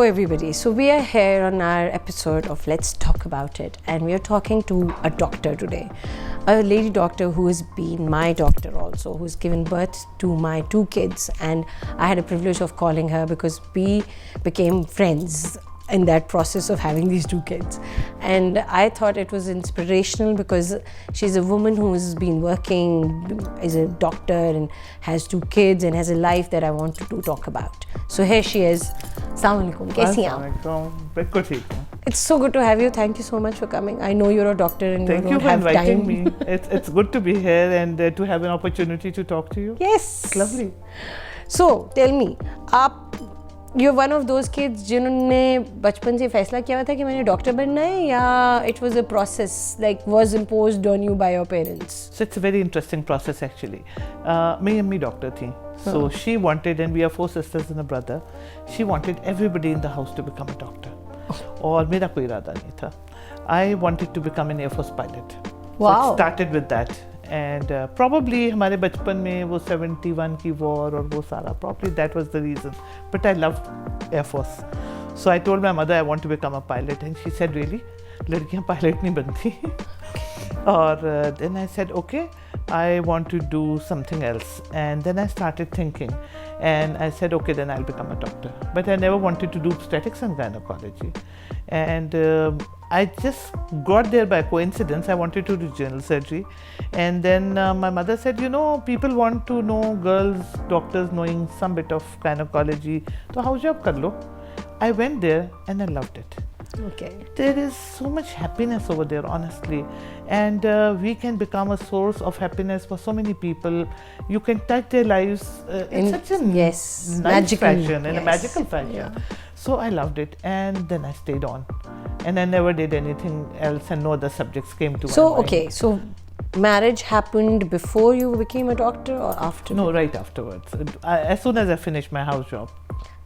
everybody, so we are here on our episode of Let's Talk About It, and we are talking to a doctor today, a lady doctor who has been my doctor also, who's given birth to my 2 kids, and I had a privilege of calling her because we became friends in that process of having these 2 kids. And I thought it was inspirational because she's a woman who has been working, is a doctor and has 2 kids and has a life that I wanted to talk about. So here she is. Assalamu alaikum. Kaisi hain? It's so good to have you. Thank you so much for coming. I know you're a doctor and Thank you don't have time. Thank you for inviting me. It's good to be here and to have an opportunity to talk to you. Yes. It's lovely. So tell me, you're one of those kids जिन्होंने बचपन से फैसला किया हुआ था कि मैंने doctor बनना है, या it was a process like was imposed on you by your parents? So it's a very interesting process actually. मेरी अम्मी डॉक्टर थी. So she wanted, and we are 4 sisters and a brother, she wanted everybody in the house to become a doctor. और मेरा कोई इरादा नहीं था. I wanted to become an Air Force pilot. Wow. So it started with that. And probably हमारे बचपन में वो 71 की war और वो सारा, probably that was the reason. But I loved Air Force. So I told my mother I want to become a pilot, and she said, really? लड़कियाँ pilot नहीं बनती. और then I said, okay, I want to do something else. And then I started thinking, and I said, okay, then I'll become a doctor. But I never wanted to do obstetrics and gynecology. And I just got there by coincidence. I wanted to do general surgery. And then my mother said, you know, people want to know girls, doctors knowing some bit of gynecology. So house job kar lo. I went there and I loved it. Okay. There is so much happiness over there, honestly. And we can become a source of happiness for so many people. You can touch their lives in such a nice fashion, in a magical fashion. Yeah. So I loved it, and then I stayed on. And I never did anything else, and no other subjects came to my mind. Okay, so marriage happened before you became a doctor or after? No, right afterwards. As soon as I finished my house job.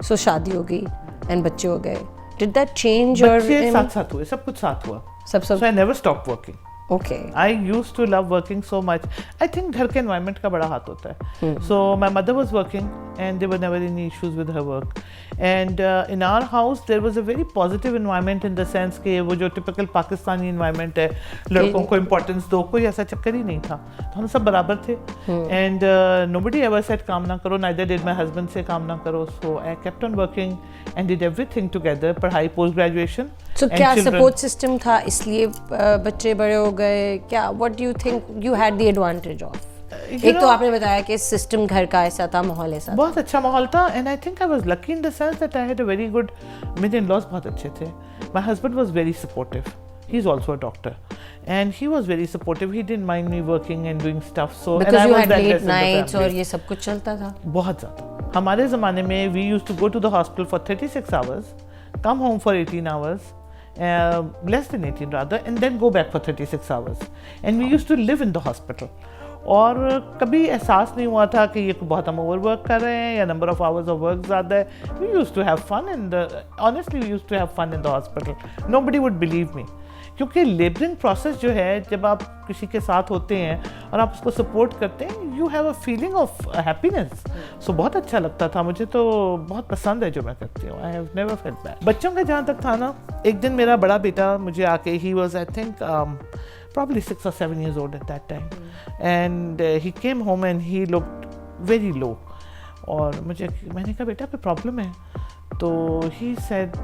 So शादी हो गई and बच्चे हो गए. Did that change your? बच्चे साथ हुए, सब कुछ साथ हुआ. So I never stopped working. Okay. I used to love working so much. I think घर के environment का बड़ा हाथ होता है. So my mother was working, and there were never any issues with her work. And in our house there was a very positive environment in the sense कि वो जो typical पाकिस्तानी environment है, लड़कों को importance दो, कोई ऐसा चक्कर ही नहीं था. तो हम सब बराबर थे. And nobody ever said काम ना करो. Neither did my husband say काम ना करो. So I kept on working and did everything together. पढ़ाई, post graduation. So क्या support system था, इसलिए बच्चे बड़े हो गए क्या? What do you think you had the advantage of? एक तो आपने बताया कि सिस्टम घर का ऐसा था, माहौल ऐसा था. बहुत अच्छा माहौल था. And I think I was lucky in the sense that I had a very good, मेरे in-laws बहुत अच्छे थे. My husband was very supportive. He's also a doctor, and he was very supportive. He didn't mind me working and doing stuff. So because you had late nights और ये सब कुछ चलता था. बहुत ज़्यादा. हमारे ज़माने में we used to go to the hospital for 36 hours, come home for 18 hours. Less than 18 rather, and then go back for 36 hours. And we used to live in the hospital. और कभी एहसास नहीं हुआ था कि ये बहुत हम ओवरवर्क कर रहे हैं या number of hours of work ज़्यादा है. We used to have fun in the, honestly we used to have fun in the hospital. Nobody would believe me. क्योंकि लेबरिंग प्रोसेस जो है, जब आप किसी के साथ होते हैं और आप उसको सपोर्ट करते हैं, you have a feeling of happiness. So बहुत अच्छा लगता था. मुझे तो बहुत पसंद है जो मैं करती हूँ. I have never felt bad. बच्चों का जहाँ तक था ना, एक दिन मेरा बड़ा बेटा मुझे आके, he was I think probably 6 or 7 years old at that time, and he came home and he looked very low. और मैंने कहा बेटा कोई प्रॉब्लम है? तो he said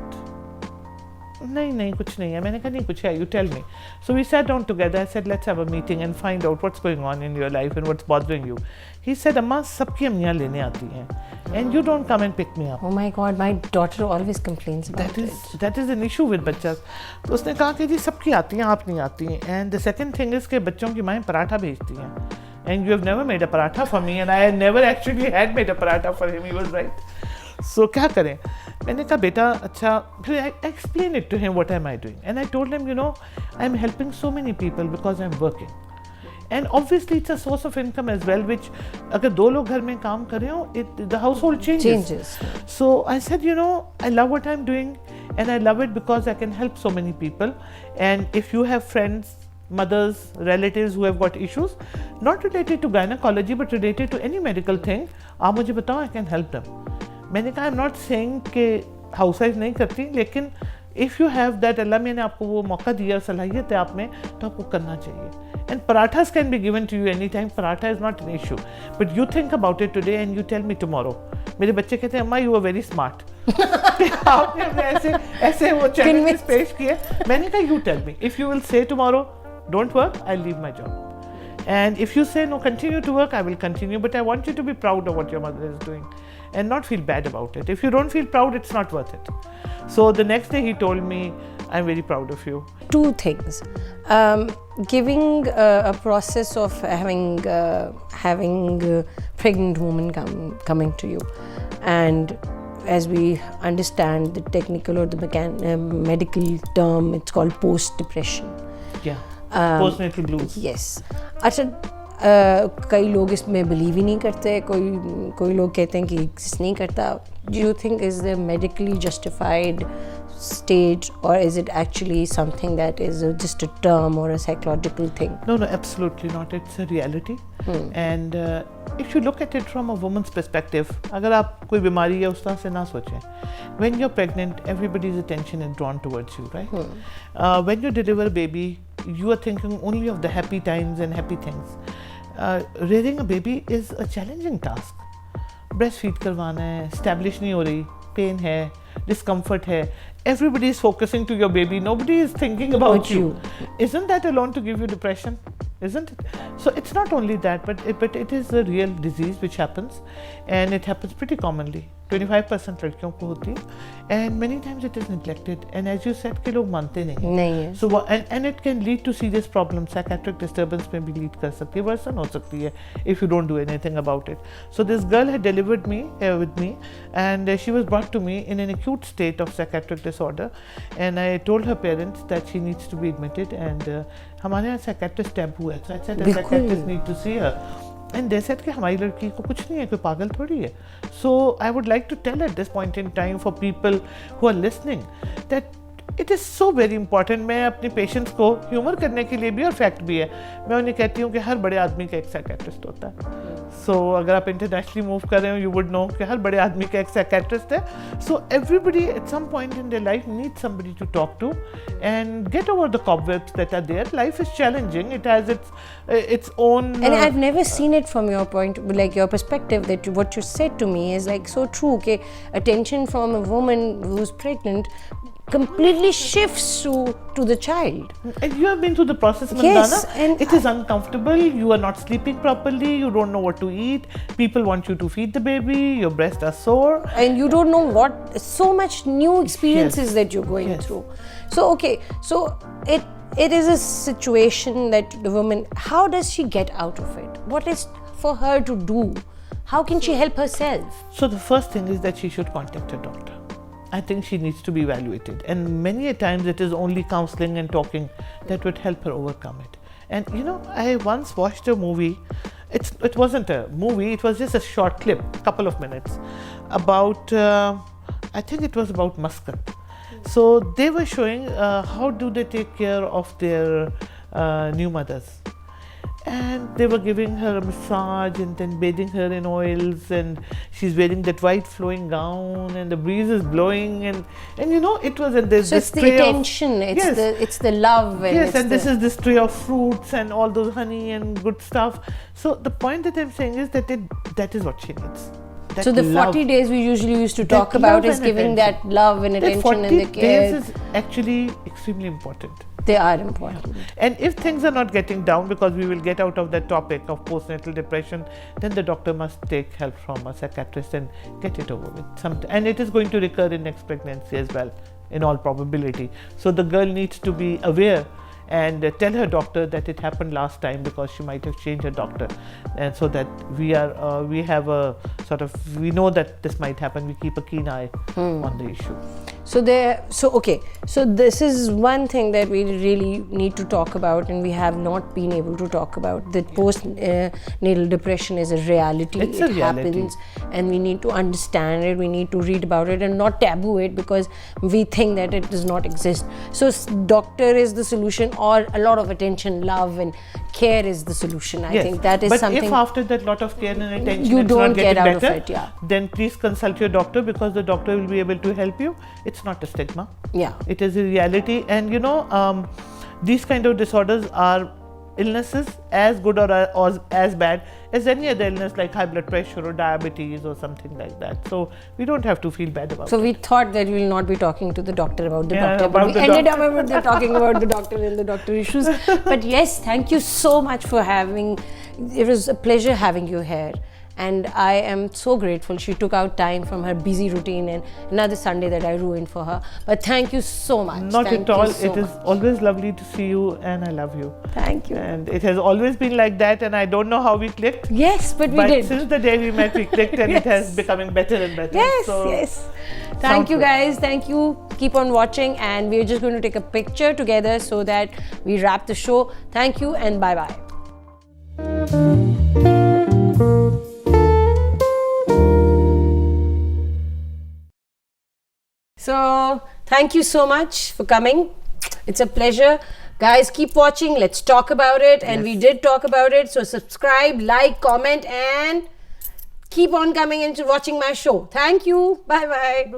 नहीं कुछ नहीं है. मैंने कहा नहीं कुछ है, you tell me. So we sat down together. I said let's have a meeting and find out what's going on in your life and what's bothering you. He said अम्मा सबकी अम्मियाँ लेने आती हैं and you don't come and pick me up. Oh my God, my daughter always complains about it. That is an issue with बच्चा. तो उसने कहा कि जी सबकी आती हैं, आप नहीं आती हैं. And the second thing is कि बच्चों की माएँ पराठा भेजती हैं. And you have never made a paratha for me, and I never actually had made a paratha for him. He was right. So क्या करें? मैंने कहा बेटा अच्छा. फिर I explained it to him what am I doing, and I told him, you know, I'm helping so many people because I'm working, and obviously it's a source of income as well. Which अगर 2 लोग घर में काम कर रहे हो, the household changes. So I said, you know, I love what I'm doing, and I love it because I can help so many people. And if you have friends, mothers, relatives who have got issues not related to gynecology but related to any medical thing, आप मुझे बताओ, I can help them. मैंने कहा I'm not saying कि house wife नहीं करती, लेकिन if you have that, अल्लाह मैंने आपको वो मौका दिया, सलाहियत है आप में, तो आपको करना चाहिए. And parathas can be given to you any time. Paratha is not an issue, but you think about it today and you tell me tomorrow. मेरे बच्चे कहते हैं अम्मा यू आर वेरी स्मार्ट. आपने हमें ऐसे ऐसे वो चैलेंजेस पेश किए. मैंने कहा you tell me, if you will say tomorrow don't work, I leave my job. And if you say no, continue to work, I will continue, but I want you to be proud of what your mother is doing and not feel bad about it. If you don't feel proud, it's not worth it. So the next day he told me, I'm very proud of you. Two things. Giving a process of having pregnant woman coming to you, and as we understand the technical or the medical term, it's called post-depression. Yeah. Postnatal blues. Yes. अच्छा, कई लोग इसमें believe ही नहीं करते, कोई लोग कहते हैं कि एग्जिस्ट नहीं करता. Do you think is the medically justified stage, or is it actually something that is just a term or a psychological thing? No, absolutely not. It's a reality. And if you look at it from a woman's perspective, अगर आप कोई बीमारी है उस तरह से ना सोचें. When you're pregnant, everybody's attention is drawn towards you, right? When you deliver a baby, you are thinking only of the happy times and happy things. Rearing a baby is a challenging task. Breastfeed करवाना है, establish नहीं हो रही, pain है, discomfort है. Everybody is focusing to your baby. Nobody is thinking about you. Isn't that alone to give you depression? Isn't it? So it's not only that, but it is a real disease which happens, and it happens pretty commonly. 25% लड़कियों को होती है, and many times it is neglected. And as you said, कि लोग मानते नहीं हैं. So and it can lead to serious problems. Psychiatric disturbance में भी lead कर सकती है, worsen हो सकती है if you don't do anything about it. So this girl had delivered me with me, and she was brought to me in an acute state of psychiatric disorder, and I told her parents that she needs to be admitted, and हमारे यहाँ psychiatrist taboo है, so I said a psychiatrist need to see her. And they said कि हमारी लड़की को कुछ नहीं है, कोई पागल थोड़ी है. So I would like to tell at this point in time for people who are listening that it is so very important. मैं अपने पेशेंट्स को ह्यूमर करने के लिए भी और फैक्ट भी है, मैं उन्हें कहती हूँ कि हर बड़े आदमी का एक साइकेट्रिस्ट होता है. सो अगर आप इंटरनेशनली मूव कर रहे हो, यू वुड नो कि हर बड़े आदमी का एक साइकेट्रिस्ट है. So everybody at some point in their life needs somebody to talk to and get over the cobwebs that are there. Life is challenging. It has its own. And I've never seen it from your point, like your perspective. That what you said to me is like so true. Okay, attention from a woman who's pregnant completely shifts to the child. And you have been through the process, Mandana. Yes, and it is uncomfortable. You are not sleeping properly. You don't know what to eat. People want you to feed the baby. Your breasts are sore, and you don't know what. So much new experiences that you're going through. So okay, so it is a situation that the woman. How does she get out of it? What is for her to do? How can she help herself? So the first thing is that she should contact her doctor. I think she needs to be evaluated, and many a times it is only counseling and talking that would help her overcome it. And you know, I once watched a movie. It wasn't a movie, it was just a short clip, couple of minutes, about I think it was about Muscat. So they were showing how do they take care of their new mothers. And they were giving her a massage and then bathing her in oils, and she's wearing that white flowing gown and the breeze is blowing, and you know, it was, and there's so this it's the tray attention, it's the love, and yes, and this is this tray of fruits and all those honey and good stuff. So the point that I'm saying is that that is what she needs. So the 40 days we usually used to talk about is giving that love and attention and the care. 40 days is actually extremely important. They are important. And if things are not getting down, because we will get out of that topic of postnatal depression, then the doctor must take help from a psychiatrist and get it over with. And it is going to recur in next pregnancy as well, in all probability. So the girl needs to be aware and tell her doctor that it happened last time, because she might have changed her doctor, and so that we have a sort of, we know that this might happen, we keep a keen eye on the issue. So this is one thing that we really need to talk about, and we have not been able to talk about. That post-natal depression is a reality. It's a reality. Happens, and we need to understand it. We need to read about it and not taboo it, because we think that it does not exist. So doctor is the solution, or a lot of attention, love, and care is the solution. I think that is something. But if after that lot of care and attention you it's don't not get getting out better, of it, then please consult your doctor, because the doctor will be able to help you. It's not a stigma. Yeah. It is a reality. And these kind of disorders are illnesses as good or as bad as any other illness, like high blood pressure or diabetes or something like that. So we don't have to feel bad about it. So we thought that we will not be talking to the doctor about the doctor, about but we the ended up doctor. talking about the doctor and the doctor issues. But yes, thank you so much for having. It was a pleasure having you here. And I am so grateful she took out time from her busy routine, and another Sunday that I ruined for her. But thank you so much. Not thank at all. You so it is much. always lovely to see you, and I love you. Thank you. And it has always been like that, and I don't know how we clicked. Yes, but we But did. since the day we met, we clicked, and it has becoming better and better. Yes, So yes. Thank you, guys. Thank you. Keep on watching, and we're just going to take a picture together so that we wrap the show. Thank you, and bye-bye. So, thank you so much for coming. It's a pleasure. Guys, keep watching. Let's talk about it. And we did talk about it. So, subscribe, like, comment, and keep on coming and watching my show. Thank you. Bye-bye.